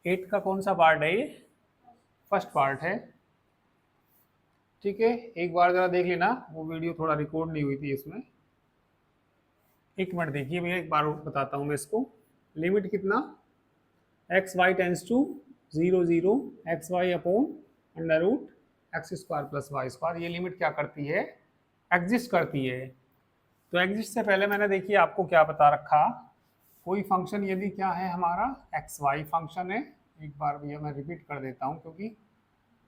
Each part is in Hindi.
8 का कौन सा पार्ट है ये? फर्स्ट पार्ट है। ठीक है, एक बार जरा देख लेना, वो वीडियो थोड़ा रिकॉर्ड नहीं हुई थी इसमें। एक मिनट देखिए भैया, एक बार बताता हूँ मैं इसको। लिमिट कितना, x y tends to 0 0 x y upon under root x square plus y square. ये लिमिट क्या करती है, एग्जिस्ट करती है। तो एग्जिस्ट से पहले मैंने देखिए आपको क्या बता रखा, कोई फंक्शन यदि क्या है हमारा एक्स वाई फंक्शन है। एक बार भैया मैं रिपीट कर देता हूँ क्योंकि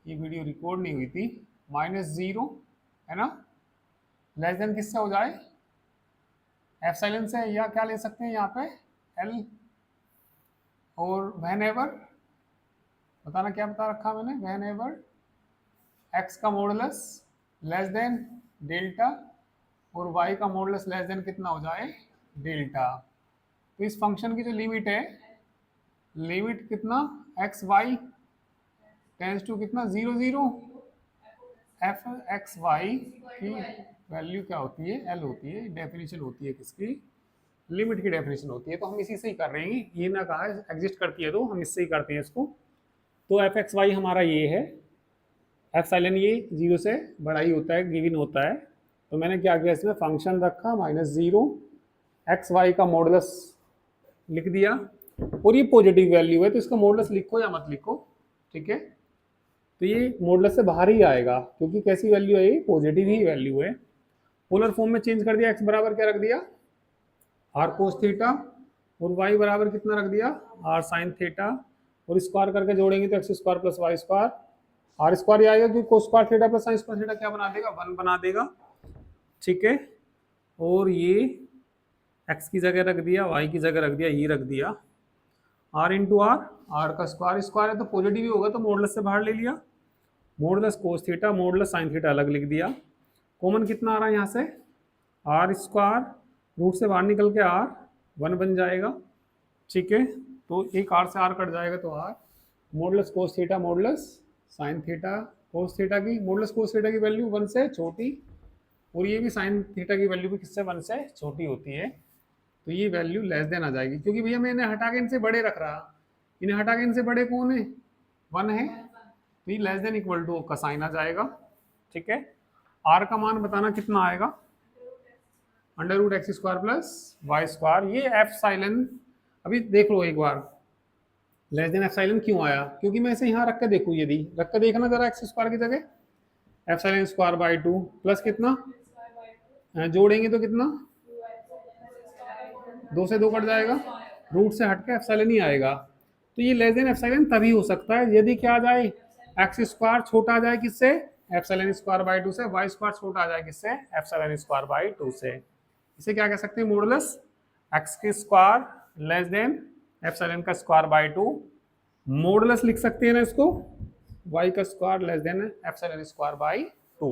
ये वीडियो रिकॉर्ड नहीं हुई थी। -0 है ना, लेस देन किससे हो जाए, एप्सिलॉन से, या क्या ले सकते हैं यहाँ पे एल, और व्हेन एवर, बताना क्या बता रखा मैंने, व्हेन एवर एक्स का मॉडुलस लेस देन डेल्टा और वाई का मॉडुलस लेस देन कितना हो जाए, डेल्टा। तो इस फंक्शन की जो लिमिट है, लिमिट कितना, एक्स वाई टेंस टू कितना 0 0 एफ एक्स वाई की वैल्यू क्या होती है, एल होती है। डेफिनेशन होती है किसकी, लिमिट की डेफिनेशन होती है। तो हम इसी से ही कर रहे हैं, ये ना कहा एग्जिस्ट करती है तो हम इससे ही करते हैं इसको। तो एफ एक्स वाई हमारा ये है, एप्सिलॉन ये 0 से बड़ा ही होता है, गिवन होता है। तो मैंने क्या किया, इसमें फंक्शन रखा -0 एक्स वाई का मॉडुलस लिख दिया, और ये पॉजिटिव वैल्यू है तो इसका मॉडुलस लिखो या मत लिखो, ठीक है। तो ये मॉडुलस से बाहर ही आएगा क्योंकि कैसी वैल्यू है, ये पॉजिटिव ही वैल्यू है। पोलर फॉर्म में चेंज कर दिया, एक्स बराबर क्या रख दिया, आर कोस थीटा, और वाई बराबर कितना रख दिया, आर साइन थीटा, और स्क्वायर करके जोड़ेंगे तो x square plus y square, r square ही आएगा क्योंकि cos square theta plus sine square theta क्या बना देगा, 1 बना देगा, ठीक है। और ये एक्स की जगह रख दिया, वाई की जगह रख दिया, ये रख दिया, आर इंटू आर, आर का स्क्वायर, स्क्वायर है तो पॉजिटिव ही होगा तो मॉडुलस से बाहर ले लिया, modulus cos theta modulus sine theta अलग लिख दिया। कॉमन कितना आ रहा है यहाँ से, आर स्क्वायर, रूट से बाहर निकल के आर 1 बन जाएगा, ठीक है। तो एक आर से आर कट जाएगा तो r, modulus cos theta modulus sine theta, cos theta की मॉडुलस कोस थीटा की वैल्यू 1 से छोटी, और ये भी साइन थीटा की वैल्यू भी किससे 1 से छोटी होती है। तो ये वैल्यू लेस देन आ जाएगी क्योंकि भैया मैंने हटा के इनसे बड़े रख रहा, इन्हें हटा के इनसे बड़े कौन है, 1 है, तो ये लेस देन इक्वल टू का साइन आ जाएगा, ठीक है। आर का मान बताना कितना आएगा, under root x square plus y square. ये एप्सिलॉन अभी देख लो एक बार, लेस देन एप्सिलॉन क्यों आया, क्योंकि मैं इसे यहाँ रख के देखूँ, यदि रख के देखना जरा एक्स स्क्वायर की जगह एप्सिलॉन स्क्वायर बाई 2 प्लस कितना, जोड़ेंगे तो कितना, 2 से 2 कट जाएगा, रूट से हट के एप्सिलॉन ही आएगा। तो ये लेस देन एप्सिलॉन तभी हो सकता है यदि क्या आ जाए, एक्स स्क्वायर छोटा आ जाए किससे, एप्सिलॉन स्क्वायर बाई 2 से, वाई स्क्वायर छोटा आ जाए किससे, एप्सिलॉन स्क्वायर बाई 2 से। इसे क्या कह सकते हैं, मॉडुलस एक्स के स्क्वायर लेस देन एप्सिलॉन का स्क्वायर बाई 2, मॉडुलस लिख सकते हैं ना इसको, वाई का square less then epsilon square by 2।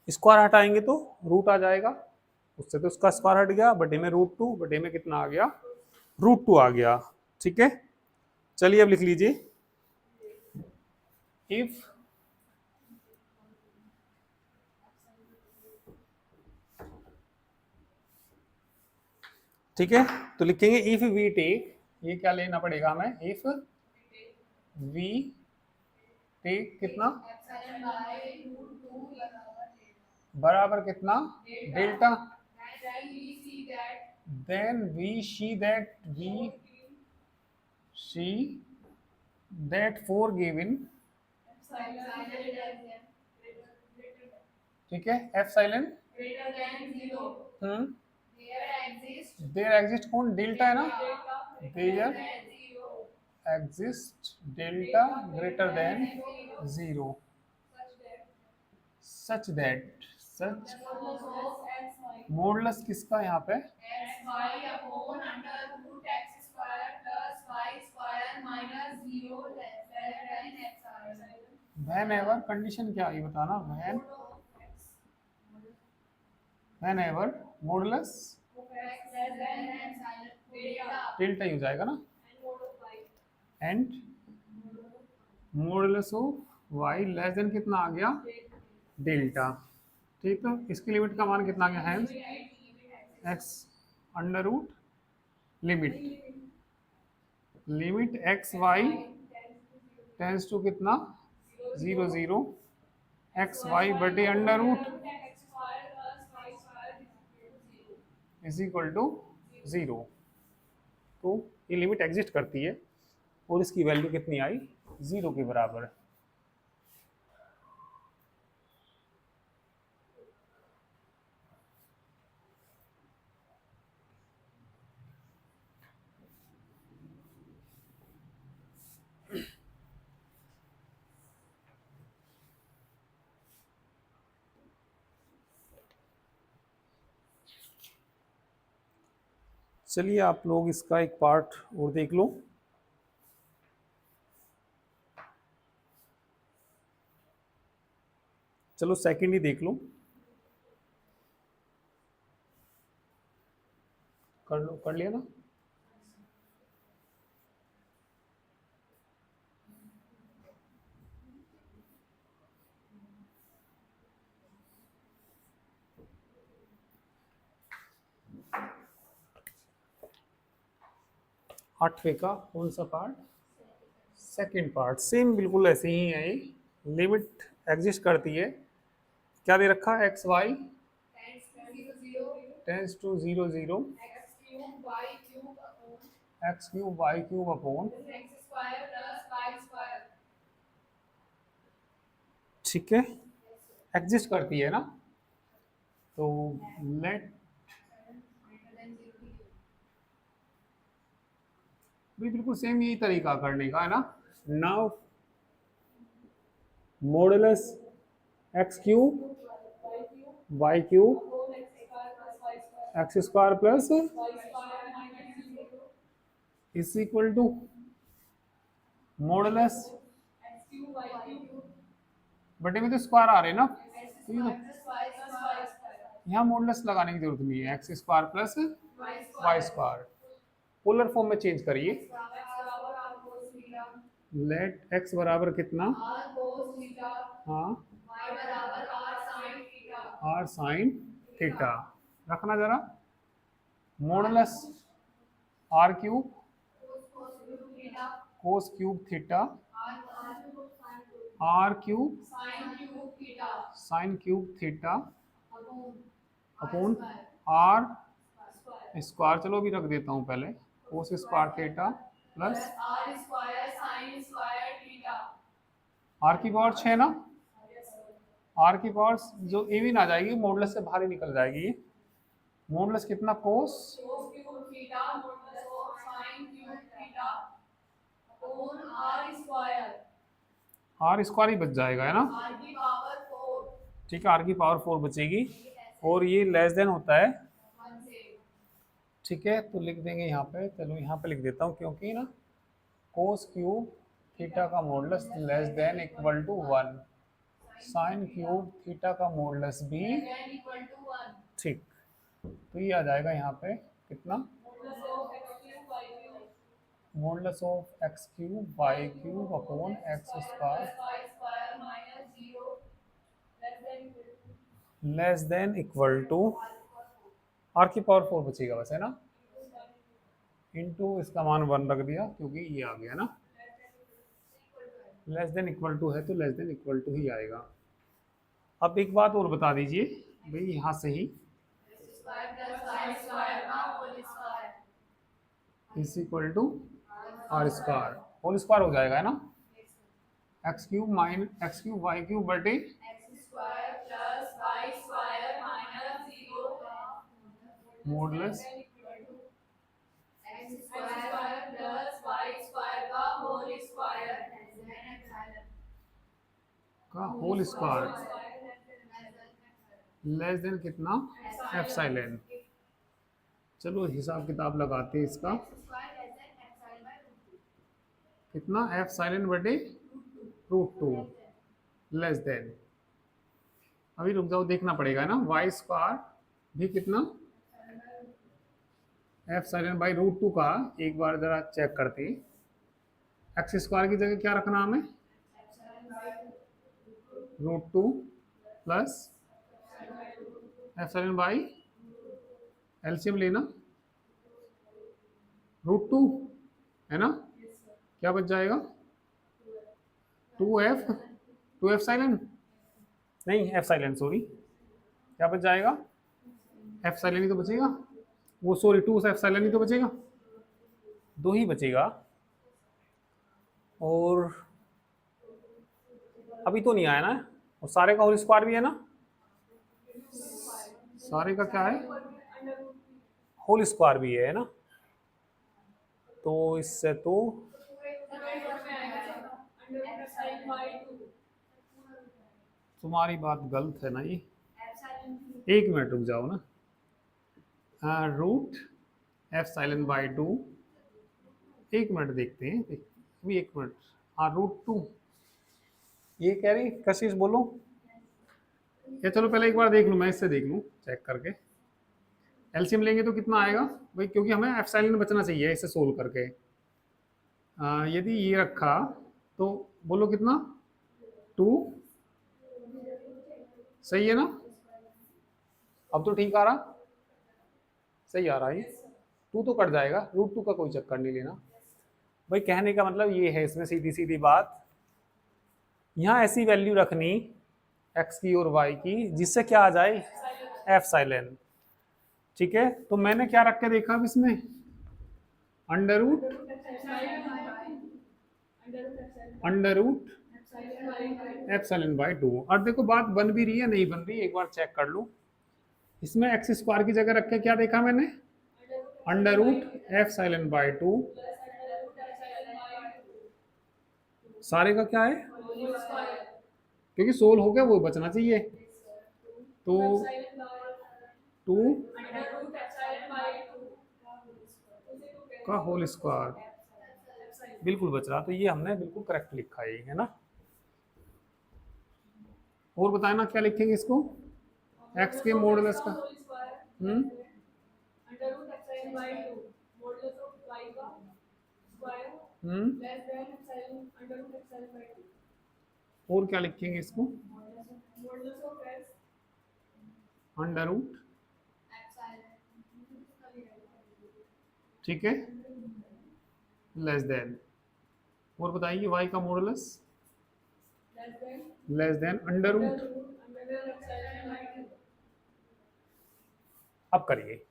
Square हटाएंगे तो रूट आ जाएगा, उससे तो उसका स्क्वायर हट गया, बटे में √2, बटे में कितना आ गया, √2 आ गया, ठीक है। चलिए अब लिख लीजिए, इफ ठीक है, तो लिखेंगे इफ वी टेक, ये क्या लेना पड़ेगा हमें, इफ वी टेक कितना, बराबर कितना, delta, then we see that for given, ठीक है, एप्सिलॉन देयर एग्जिस्ट कौन, डेल्टा है ना, there exist delta greater than 0 such modulus किसका यहाँ पे, व्हेन एवर, कंडीशन क्या आई बताना, व्हेन एवर मॉडुलस डेल्टा ही हो जाएगा ना, and modulus of y less than कितना आ गया, डेल्टा, ठीक है। इसकी लिमिट का मान कितना आ गया, hence x under root limit limit x y tends to कितना 0 0 एक्स वाई बटे under root is equal to 0। तो ये लिमिट एग्जिस्ट करती है और इसकी वैल्यू कितनी आई 0 के बराबर। चलिए आप लोग इसका एक पार्ट और देख लो। चलो सेकंड ही देख लो, कर लिया ना। आठवें का कौन सा पार्ट, सेकंड पार्ट। सेम बिल्कुल ऐसे ही है ये। लिमिट एग्जिस्ट करती है, क्या दे रखा है x y tends to 0 0 x cube y cube upon, ठीक है, एग्जिस्ट करती है ना। तो लेट भी बिल्कुल सेम यही तरीका करने का है ना। Now modulus x cube y cube x square plus is equal to modulus बटे में तो स्क्वायर आ रहे हैं ना, तो ये तो यहाँ मॉडुलस लगाने की जरूरत नहीं है। X square plus y square polar form में चेंज करिए। लेट एक्स बराबर कितना, हाँ आर साइन थीटा रखना जरा। Modulus r cube cos cube theta r cube sine cube theta upon r square, चलो अभी रख देता हूँ पहले, cos square theta plus r की पावर 6 ना, आर की पावर जो इवन आ जाएगी मॉडुलस से बाहर ही निकल जाएगी। ये मॉडुलस कितना कोस आर स्क्वायर ही बच जाएगा है ना, ठीक है, आर की पावर 4 बचेगी और ये लेस देन होता है, ठीक है। तो लिख देंगे यहाँ पे, चलो यहाँ पे लिख देता हूँ क्योंकि ना कोस क्यूब थीटा का modulus less than equal to 1, sine cube theta का मॉडुलस भी ठीक। तो ये आ जाएगा यहाँ पे कितना, modulus of x cube y cube upon x square less than equal to r की पावर 4 बचेगा बस है ना, इनटू इसका मान 1 रख दिया क्योंकि ये आ गया ना, लेस देन इक्वल टू है तो लेस देन इक्वल टू ही आएगा। अब एक बात और बता दीजिए भाई, यहाँ से ही is equal to r square whole square हो जाएगा है ना, x cube minus x cube y cube बटे मॉडुलस का होल स्क्वायर लेस देन कितना एप्सिलॉन। चलो हिसाब किताब लगाते हैं इसका, कितना एप्सिलॉन बटे √2 लेस देन, अभी रुक जाओ देखना पड़ेगा ना, वाई स्क्वायर भी कितना एप्सिलॉन बाई √2 का, एक बार जरा चेक करते हैं। एक्स स्क्वायर की जगह क्या रखना हमें √2 प्लस एप्सिलॉन बाई एलसीएम लेना √2 है ना, क्या बच जाएगा? 2f, 2f साइलेंट नहीं, f साइलेंट सॉरी, क्या बच जाएगा? f साइलेंट ही तो बचेगा, वो सॉरी 2 से f साइलेंट ही तो बचेगा, 2 ही बचेगा। और अभी तो नहीं आया ना, और सारे का होल स्क्वायर भी है ना, सारे का क्या है? होल स्क्वायर भी है ना, तो इससे तो तुम्हारी बात गलत है ना ये, एक मिनट रुक जाओ ना। रूट एफ साइलेंट बाई 2, एक मिनट देखते हैं, अभी एक मिनट। हाँ रूट 2, ये कह रही कशिश बोलो, या चलो पहले एक बार देख लूँ, मैं इससे देख लूँ चेक करके। एलसीएम लेंगे तो कितना आएगा भाई, क्योंकि हमें एफ साइलेंट बचना चाहिए इसे सोल्व करके। यदि ये रखा तो बोलो कितना, 2, सही है ना? अब तो ठीक आ रहा, सही आ रहा है, 2 तो कट जाएगा, रूट 2 का कोई चक्कर नहीं लेना भाई। कहने का मतलब ये है इसमें सीधी सीधी बात, यहाँ ऐसी वैल्यू रखनी x की और y की जिससे क्या आ जाए, f साइलेंट। ठीक है, तो मैंने क्या रख के देखा अब इसमें, अंडर रूट एप्सिलॉन बाई 2। और देखो बात बन भी रही है नहीं बन रही, एक बार चेक कर लो। इसमें एक्स स्क्वायर की जगह रख के क्या देखा मैंने, अंडर रूट एप्सिलॉन बाई 2, सारे का क्या है, क्योंकि सोल हो गया वो बचना चाहिए, तो 2 का होल स्क्वायर बिल्कुल बच रहा, तो ये हमने बिल्कुल करेक्ट लिखा है ना। और बताए ना क्या लिखेंगे इसको, एक्स के मॉडुलस का, और क्या लिखेंगे इसको, अंडर रूट, ठीक है, लेस देन, और बताइए y का modulus less than under root. अब करिए,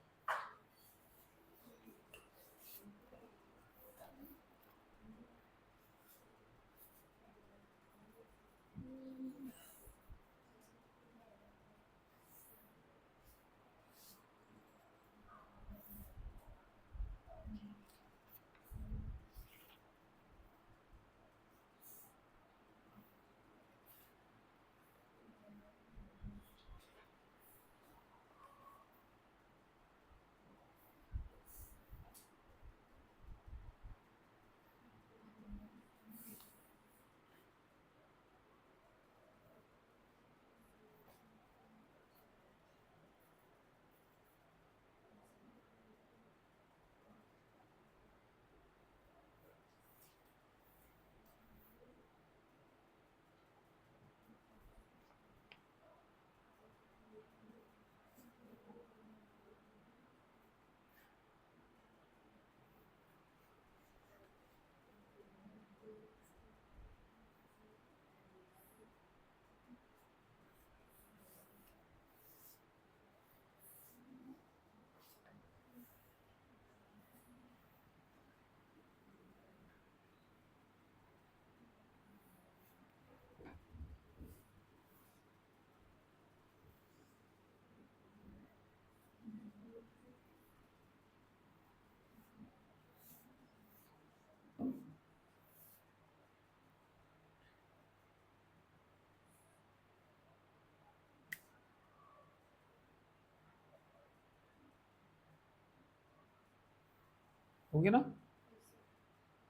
हो गया ना।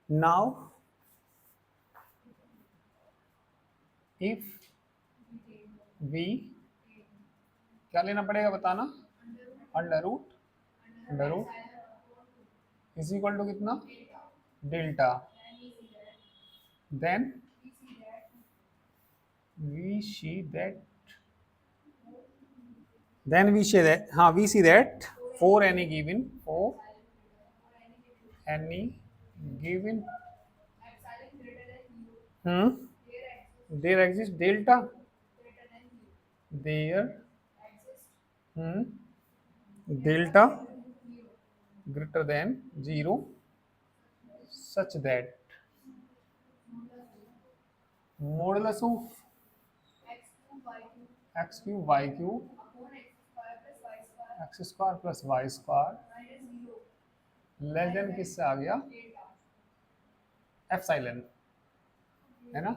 नाउ इफ वी, क्या लेना पड़ेगा बताना, under root is equal to कितना, delta, then we see that, हाँ we see that for any given there exist delta, there delta greater than zero such that modulus of x cube y cube x square plus y square less than किससे आ गया, एप्सिलॉन, है ना।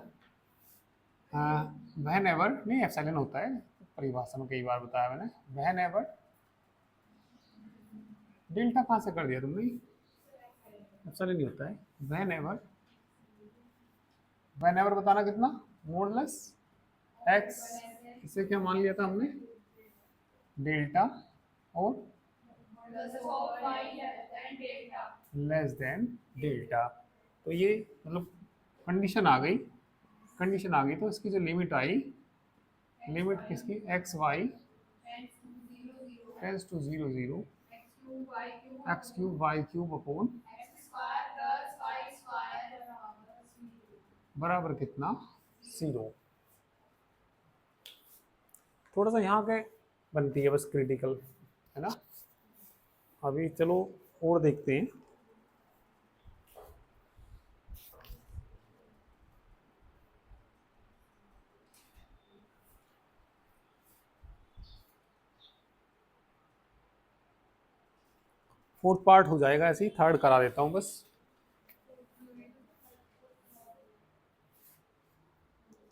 व्हेन एवर नहीं एप्सिलॉन होता है परिभाषा में, कई बार बताया मैंने। व्हेन एवर डेल्टा कहाँ से कर दिया तुमने, एप्सिलॉन नहीं होता है। व्हेन एवर बताना कितना, मॉडुलस एक्स, इसे क्या मान लिया था हमने, डेल्टा और लेस देन डेल्टा। तो ये मतलब कंडीशन आ गई, तो इसकी जो लिमिट आई, लिमिट किसकी, x y tends to 0 0 x cube y cube upon बराबर कितना, 0। थोड़ा सा यहाँ के बनती है बस क्रिटिकल, है ना। अभी चलो और देखते हैं। फोर्थ पार्ट हो जाएगा, ऐसे ही थर्ड करा देता हूँ बस।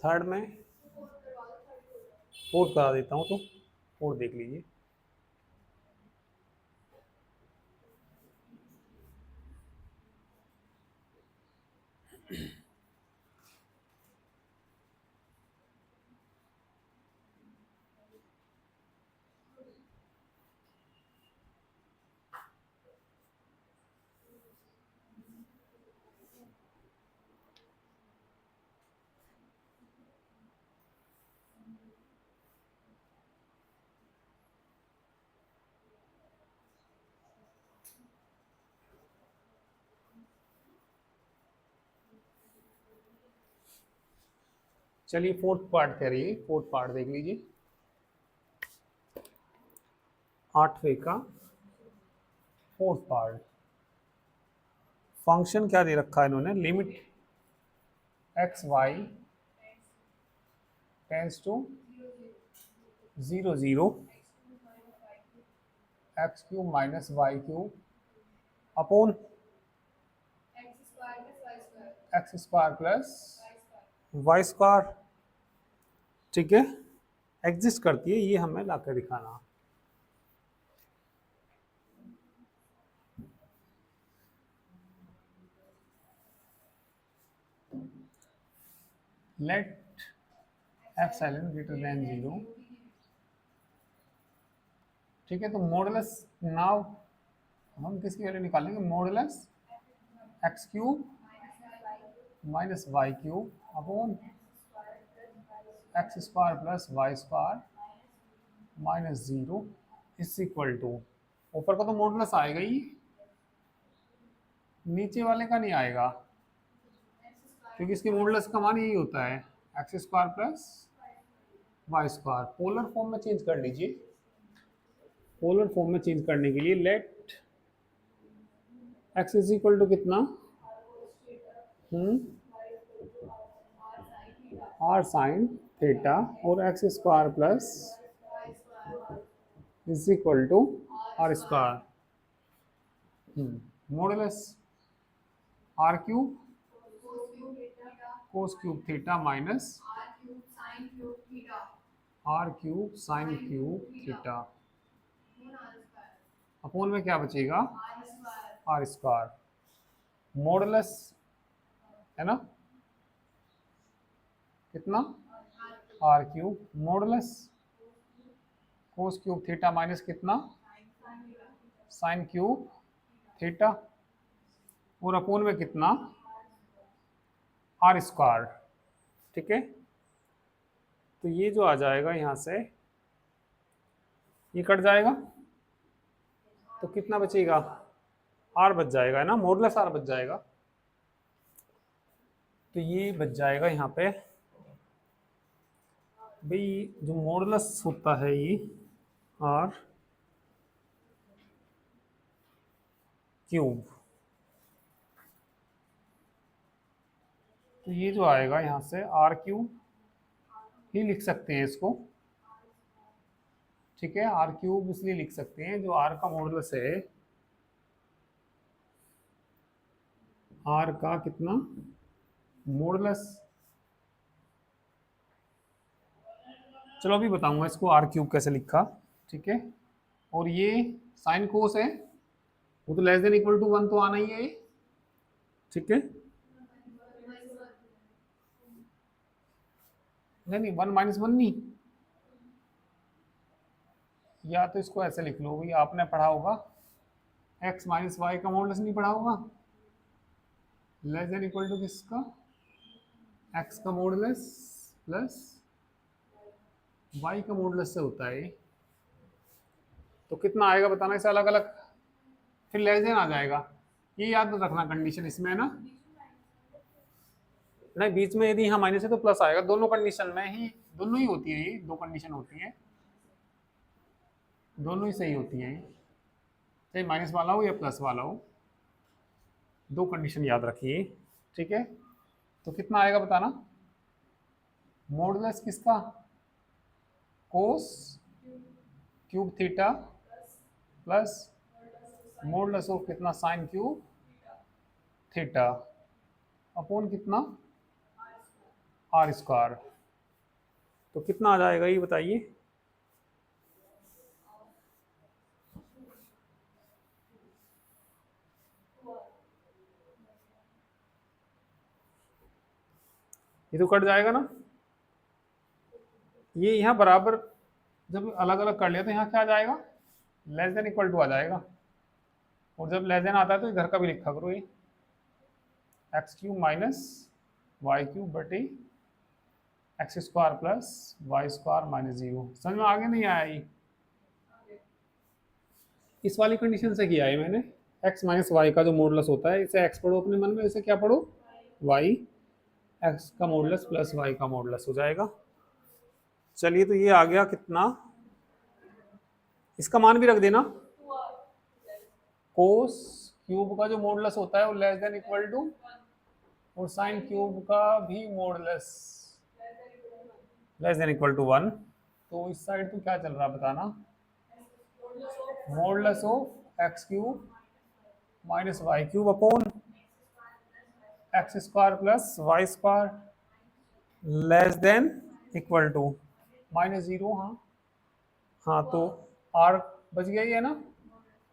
थर्ड में फोर्थ करा देता हूँ, तो फोर्थ देख लीजिए। चलिए फोर्थ पार्ट करिए, फोर्थ पार्ट देख लीजिए। आठवें का फोर्थ पार्ट, फंक्शन क्या दे रखा है इन्होंने, limit x y tends to 0 0 x cube minus y cube upon x square plus y square, ठीक है। एग्जिस्ट करती है, ये हमें लाकर दिखाना। लेट एप्सिलॉन ग्रेटर देन 0, ठीक है। तो मॉडुलस नाउ हम किसकी वैल्यू निकालेंगे, modulus x cube minus y cube upon x square plus y square minus 0 is equal to, ऊपर का तो मॉडुलस आएगा ही, नीचे वाले का नहीं आएगा, क्योंकि इसके मॉडुलस का मान यही होता है, x square plus y square. Polar form में चेंज कर लीजिए। पोलर फॉर्म में चेंज करने के लिए let x is equal to कितना, आर साइन थीटा और x square plus is equal to r square, modulus r cube cos cube theta minus r cube sine cube theta upon में क्या बचेगा, आर स्क्वायर, मॉडुलस है ना कितना, r cube modulus cos cube theta minus कितना, साइन क्यूब थीटा और अपोन में कितना, आर स्क्वायर, ठीक है। तो ये जो आ जाएगा यहाँ से, ये कट जाएगा तो कितना बचेगा, आर बच जाएगा, है ना, मॉडुलस आर बच जाएगा। तो ये बच जाएगा यहाँ पे भाई, जो मॉडुलस होता है ये आर क्यूब, तो ये जो आएगा यहाँ से आर क्यूब ही लिख सकते हैं इसको, ठीक है। आर क्यूब इसलिए लिख सकते हैं जो आर का मॉडुलस है, आर का कितना मॉडुलस, चलो अभी बताऊंगा इसको आर क्यूब कैसे लिखा, ठीक है। और ये साइन कोस है, वो तो लेस देन इक्वल टू 1 तो आना ही है ये, ठीक है। नहीं नहीं 1 - 1 नहीं, या तो इसको ऐसे लिख लो भाई, आपने पढ़ा होगा x - y का मॉडुलस नहीं पढ़ा होगा, लेस देन इक्वल टू किसका, x का मॉडुलस प्लस y का मॉडुलस से होता है। तो कितना आएगा बताना इसे अलग अलग, फिर लेस देन आ जाएगा, ये याद रखना कंडीशन इसमें है ना। नहीं बीच में यदि यहाँ माइनस है तो प्लस आएगा, दोनों कंडीशन में ही, दोनों ही होती है ये, दो कंडीशन होती है, दोनों ही सही होती है, चाहे माइनस वाला हो या प्लस वाला हो, दो कंडीशन याद रखिए, ठीक है। तो कितना आएगा बताना, मॉडुलस किसका, कोस cube theta plus modulus of कितना साइन क्यूब थीटा अपॉन कितना आर स्क्वायर। तो कितना आ जाएगा ये बताइए, ये तो कट जाएगा ना, ये यहाँ बराबर जब अलग अलग कर लिया तो यहाँ क्या आ जाएगा, लेस देन इक्वल टू आ जाएगा, और जब लेस देन आता है तो इधर का भी लिखा करो, ये x cube minus y cube बटे x square plus y square minus 0। समझ में आगे नहीं आया ये, इस वाली कंडीशन से किया है मैंने, x - y का जो मॉडुलस होता है, इसे x पढ़ो अपने मन में, इसे क्या पढ़ो y, x का मॉडुलस प्लस y का मॉडुलस हो जाएगा। चलिए तो ये आ गया कितना, इसका मान भी रख देना, कोस क्यूब का जो मॉडुलस होता है वो लेस देन इक्वल टू, और साइन क्यूब का भी modulus less than equal to 1। तो इस साइड तो क्या चल रहा है बताना, modulus of x cube minus y cube upon x square plus y square less than equal to -0। हाँ हाँ, तो आर बच गया ही है ना,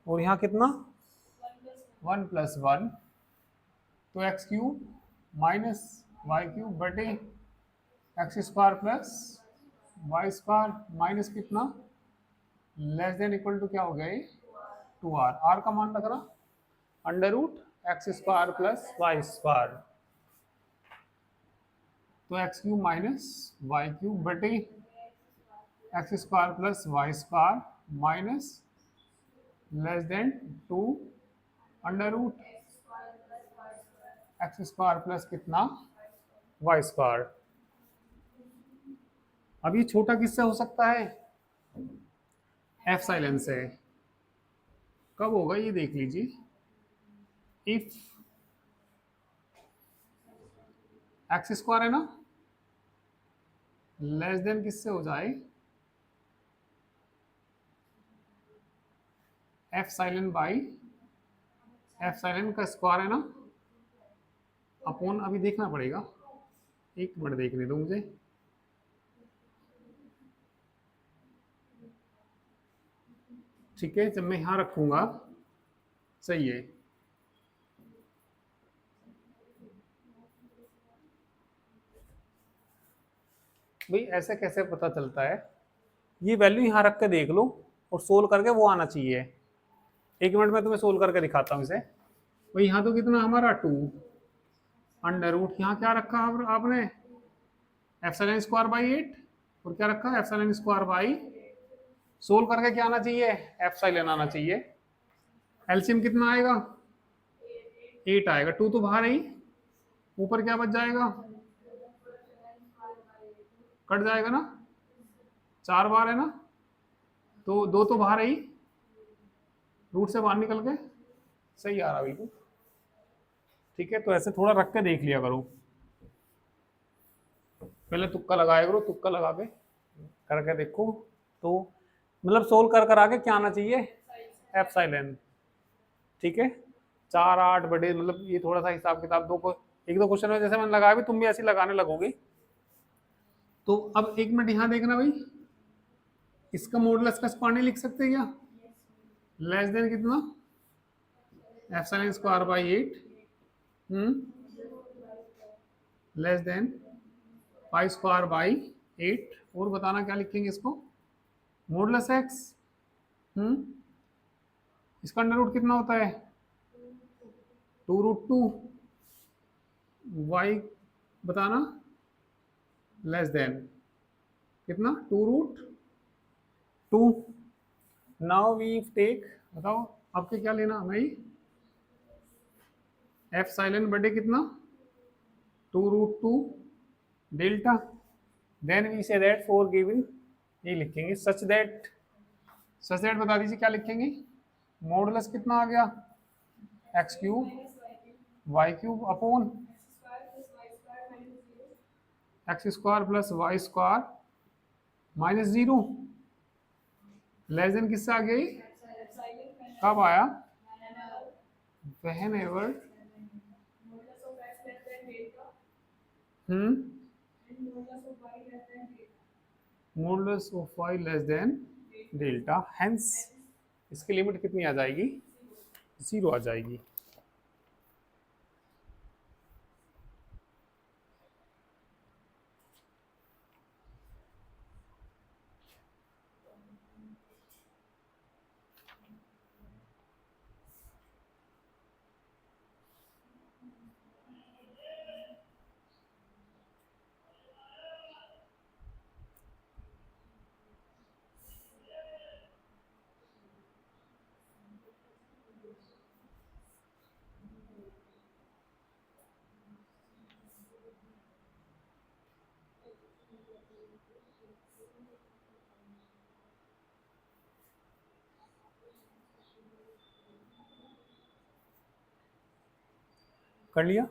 और यहाँ कितना 1 + 1, तो x cube minus y cube बटे x square plus y square minus कितना, लेस देन इक्वल टू क्या हो गया ये 2r, आर का मान रख रहा under root x square plus y square, तो x cube minus y cube बटे x square plus y square minus less than 2 under root x square plus कितना वाई स्क्वायर। अब ये छोटा किससे हो सकता है, एप्सिलॉन से। कब होगा ये देख लीजिए, इफ एक्स स्क्वायर है ना, लेस देन किससे हो जाए, एप्सिलॉन बाई एप्सिलॉन का स्क्वायर है ना, अपॉन, अभी देखना पड़ेगा, एक मिनट देखने दो मुझे, ठीक है। जब मैं यहाँ रखूंगा सही है, भाई ऐसे कैसे पता चलता है, ये वैल्यू यहाँ रख के देख लो और सोल्व करके वो आना चाहिए। एक मिनट में तुम्हें सोल्व करके दिखाता हूँ इसे। भाई यहाँ तो कितना हमारा 2 अंडर रूट, यहाँ क्या रखा आपने एप्सिलॉन स्क्वायर बाई 8, और क्या रखा एप्सिलॉन स्क्वायर बाई, सोल्व करके क्या आना चाहिए, एप्सिलॉन आना चाहिए। एलसीएम कितना आएगा 8 आएगा, 2 तो बाहर ही, ऊपर क्या बच जाएगा, कट जाएगा ना, 4 बार है ना, तो 2 तो बाहर है ही, रूट से बाहर निकल के सही आ रहा बिल्कुल। ठीक है, तो ऐसे थोड़ा रख के देख लिया करो, पहले तुक्का लगाया करो, तुक्का लगा के करके देखो, तो मतलब सोल्व कर कर आके क्या आना चाहिए, एप्सिलॉन। ठीक है, 4 8 बड़े, मतलब ये थोड़ा सा हिसाब किताब दो, एक दो क्वेश्चन में जैसे मैंने लगाया भी तुम भी ऐसे लगाने लगोगे। तो अब 1 मिनट यहाँ देखना भाई, इसका मॉडुलस का स्क्वायर नहीं लिख सकते क्या, लेस देन कितना, epsilon square by 8, less than pi square by 8, और बताना क्या लिखेंगे इसको, मॉडुलस एक्स, इसका अंडर रूट कितना होता है, 2√2, वाई बताना, लेस देन कितना, 2√2। नाउ वी टेक, बताओ आपके क्या लेना भाई, एफ साइलेंट बटे कितना, 2√2 delta, then we see that for given, ये लिखेंगे सच दैट, बता दीजिए क्या लिखेंगे, मॉडुलस कितना आ गया, x cube y cube upon x square plus y square minus 0, less than किससे आ गई, कब आया, when ever, modulus of y less than delta, hence इसकी लिमिट कितनी आ जाएगी, 0 आ जाएगी। कर लिया,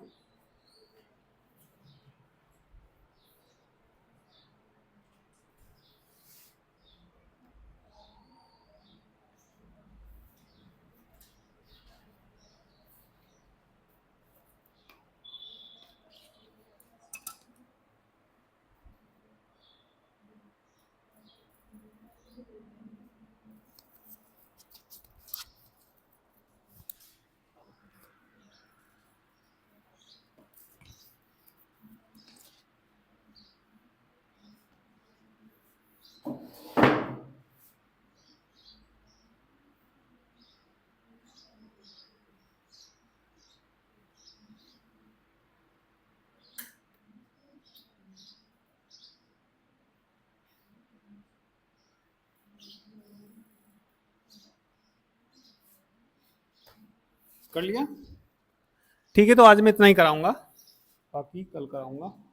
कर लिया। ठीक है, तो आज मैं इतना ही कराऊंगा, बाकी कल कराऊंगा।